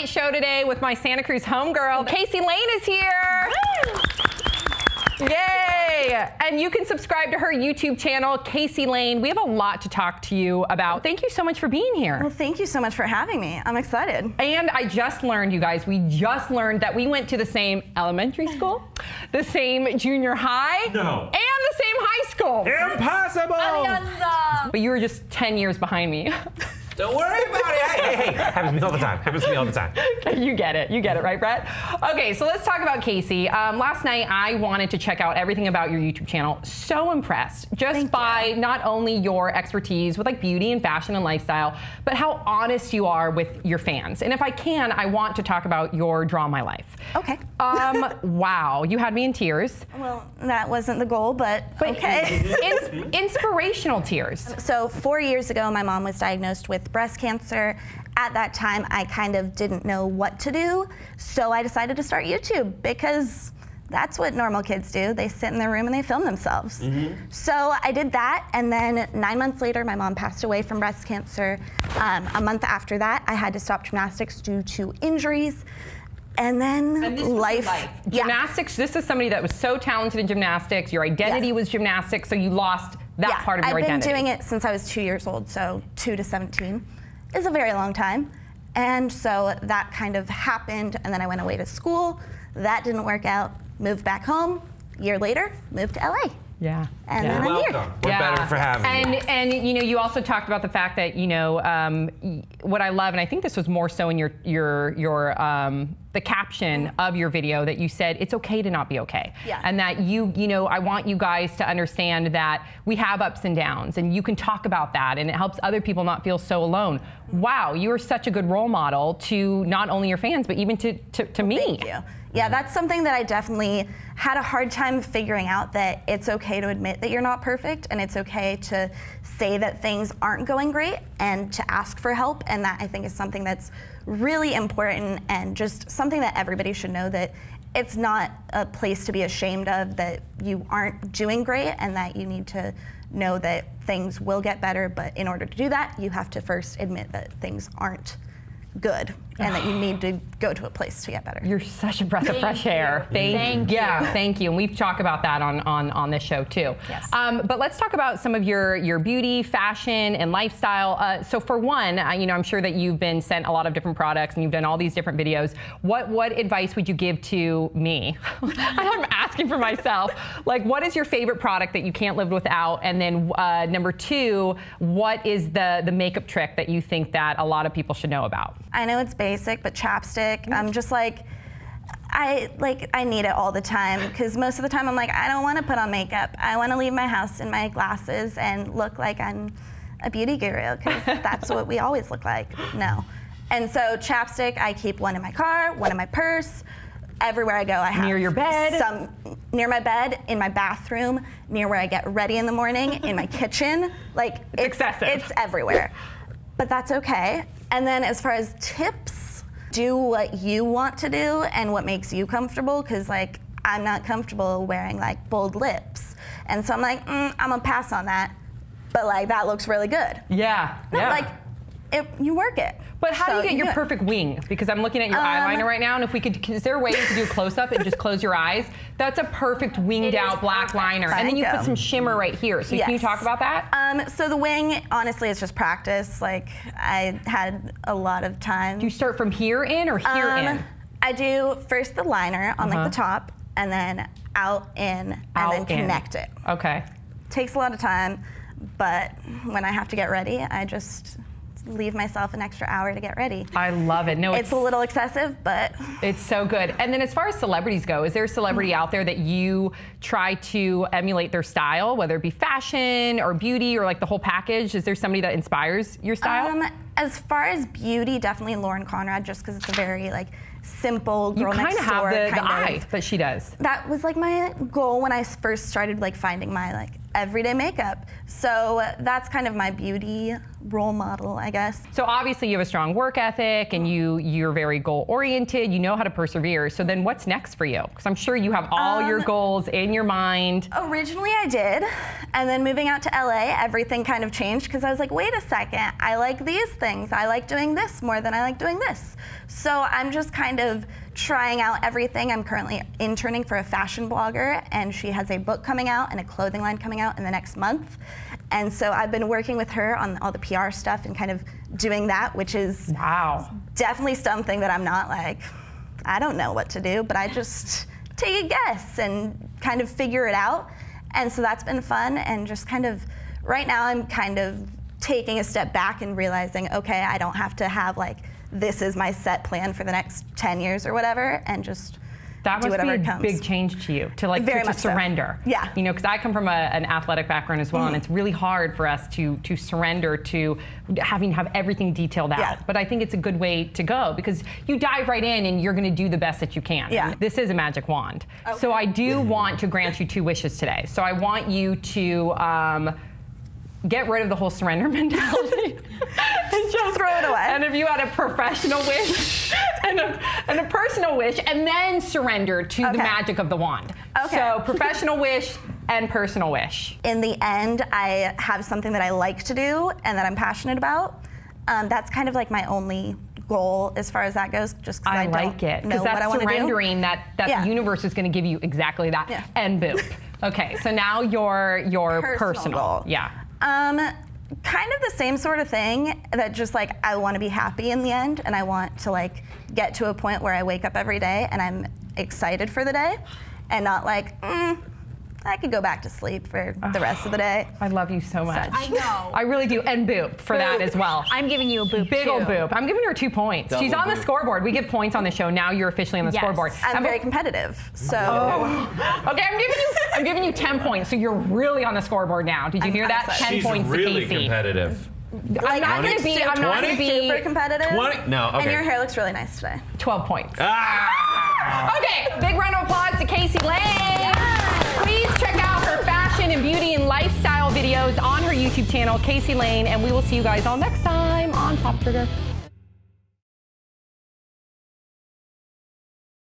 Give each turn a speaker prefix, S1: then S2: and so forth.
S1: night show today with my Santa Cruz homegirl. Kacey Laine is here. Yay! And you can subscribe to her YouTube channel, Kacey Laine. We have a lot to talk to you about. Thank you so much for being here.
S2: Well, thank you so much for having me. I'm excited.
S1: And I just learned, you guys, we just learned that we went to the same elementary school, the same junior high, and the same high school.
S3: Impossible!
S1: But you were just 10 years behind me.
S3: Don't worry about it. Hey, happens to me all the time. Happens to me all the time.
S1: You get it, right, Brett? Okay, so let's talk about Kacey. Last night, I wanted to check out everything about your YouTube channel. So impressed, just by not only your expertise with like beauty and fashion and lifestyle, but how honest you are with your fans. And if I can, I want to talk about your Draw My Life.
S2: Okay.
S1: Wow, you had me in tears.
S2: Well, that wasn't the goal, but okay.
S1: Inspirational tears.
S2: So 4 years ago, my mom was diagnosed with breast cancer. At that time, I kind of didn't know what to do, so I decided to start YouTube because that's what normal kids do. They sit in their room and they film themselves. So I did that, and then 9 months later, my mom passed away from breast cancer. A month after that, I had to stop gymnastics due to injuries. And then life.
S1: Gymnastics, this is somebody that was so talented in gymnastics, your identity was gymnastics, so you lost that part of your identity.
S2: I've been doing it since I was 2 years old, so 2 to 17 is a very long time. And so that kind of happened, and then I went away to school. That didn't work out, moved back home. A year later, moved to LA.
S1: Yeah.
S2: And then I'm here.
S3: We're better for having you.
S1: And you know, you also talked about the fact that, you know, what I love, and I think this was more so in the caption of your video, that you said it's okay to not be okay. And that you know, I want you guys to understand that we have ups and downs, and you can talk about that, and it helps other people not feel so alone. Wow, you are such a good role model to not only your fans, but even to me.
S2: Thank you. Yeah, that's something that I definitely had a hard time figuring out, that it's okay to admit that you're not perfect, and it's okay to say that things aren't going great and to ask for help. And that, I think, is something that's really important, and just something that everybody should know, that it's not a place to be ashamed of that you aren't doing great, and that you need to know that things will get better. But in order to do that, you have to first admit that things aren't good, and that you need to go to a place to get better.
S1: You're such a breath of fresh air. Thank you. Yeah, thank you. And we've talked about that on this show too.
S2: Yes.
S1: But let's talk about some of your beauty, fashion, and lifestyle. So for one, you know, I'm sure that you've been sent a lot of different products, and you've done all these different videos. What advice would you give to me? I'm asking for myself. Like, what is your favorite product that you can't live without? And then number two, what is the makeup trick that you think that a lot of people should know about?
S2: I know it's basic, but chapstick, I'm just like, I need it all the time, because most of the time I'm like, I don't want to put on makeup. I want to leave my house in my glasses and look like I'm a beauty guru, because that's what we always look like. No. And so chapstick, I keep one in my car, one in my purse. Everywhere I go, I have
S1: near your bed,
S2: near my bed, in my bathroom, near where I get ready in the morning, in my kitchen. Like, it's excessive. It's everywhere. But that's okay. And then as far as tips, do what you want to do and what makes you comfortable, because like, I'm not comfortable wearing like bold lips. And so I'm like, I'm gonna pass on that. But like, that looks really good.
S1: Yeah,
S2: Like, you work it.
S1: But how do you get your perfect wing? Because I'm looking at your eyeliner right now, and if we could, is there a way to do a close-up and just close your eyes? That's a perfect winged out black liner. And then you put some shimmer right here. So can you talk about that?
S2: So the wing, honestly, it's just practice. Like, I had a lot of time.
S1: Do you start from here in or here in?
S2: I do first the liner on like the top, and then out in, and then connect it.
S1: Okay.
S2: Takes a lot of time, but when I have to get ready, I just leave myself an extra hour to get ready.
S1: I love it. No,
S2: it's a little excessive, but
S1: it's so good. And then as far as celebrities go, is there a celebrity out there that you try to emulate their style, whether it be fashion or beauty or like the whole package? Is there somebody that inspires your style?
S2: As far as beauty, definitely Lauren Conrad, just because it's a very like simple girl next door
S1: kind of have the eye that she does.
S2: That was like my goal when I first started like finding my like everyday makeup. So that's kind of my beauty role model, I guess.
S1: So obviously you have a strong work ethic and you're very goal oriented, you know how to persevere. So then what's next for you? Because I'm sure you have all your goals in your mind.
S2: Originally I did, and then moving out to LA, everything kind of changed because I was like, wait a second, I like these things. I like doing this more than I like doing this. So I'm just kind of trying out everything. I'm currently interning for a fashion blogger, and she has a book coming out and a clothing line coming out in the next month. And so I've been working with her on all the PR stuff and kind of doing that, which is definitely something that I'm not like, I don't know what to do, but I just take a guess and kind of figure it out. And so that's been fun, and just kind of, right now I'm kind of taking a step back and realizing, okay, I don't have to have like, this is my set plan for the next 10 years or whatever, and just
S1: that
S2: do
S1: must
S2: whatever
S1: be a
S2: comes.
S1: big change to you, to like to surrender.
S2: So. Yeah.
S1: You know, because I come from an athletic background as well, and it's really hard for us to surrender to having to have everything detailed out.
S2: Yeah.
S1: But I think it's a good way to go, because you dive right in and you're going to do the best that you can.
S2: Yeah.
S1: This is a magic wand. Okay. So I do want to grant you 2 wishes today. So I want you to get rid of the whole surrender mentality. And just
S2: throw it away.
S1: And if you had a professional wish and a personal wish, and then surrender to the magic of the wand.
S2: Okay.
S1: So professional wish and personal wish.
S2: In the end, I have something that I like to do and that I'm passionate about. That's kind of like my only goal as far as that goes, just because I
S1: like it.
S2: know what I want to do.
S1: Surrendering that the universe is going to give you exactly that.
S2: Yeah.
S1: And boom. Okay, so now your personal
S2: goal.
S1: Yeah.
S2: Kind of the same sort of thing, that just like I want to be happy in the end, and I want to like get to a point where I wake up every day and I'm excited for the day, and not like, I could go back to sleep for the rest of the day.
S1: I love you so much.
S4: I know.
S1: I really do. And boop for that as well.
S4: I'm giving you a boop.
S1: Big old boop. I'm giving her 2 points.
S3: Double
S1: She's on the
S3: boop.
S1: scoreboard. We give points on the show. Now you're officially on the scoreboard.
S2: I'm very competitive, so.
S1: Okay, I'm giving you 10 points, so you're really on the scoreboard now. Did you hear that? 10
S3: She's
S1: points
S3: really
S1: to Kacey.
S3: competitive.
S1: I'm not going to be. I'm not going to be
S2: super competitive.
S3: 20? No, okay.
S2: And your hair looks really nice today.
S1: 12 points.
S3: Ah!
S1: Okay, big round of applause to Kacey Laine. Please check out her fashion and beauty and lifestyle videos on her YouTube channel, Kacey Laine, and we will see you guys all next time on Pop Trigger.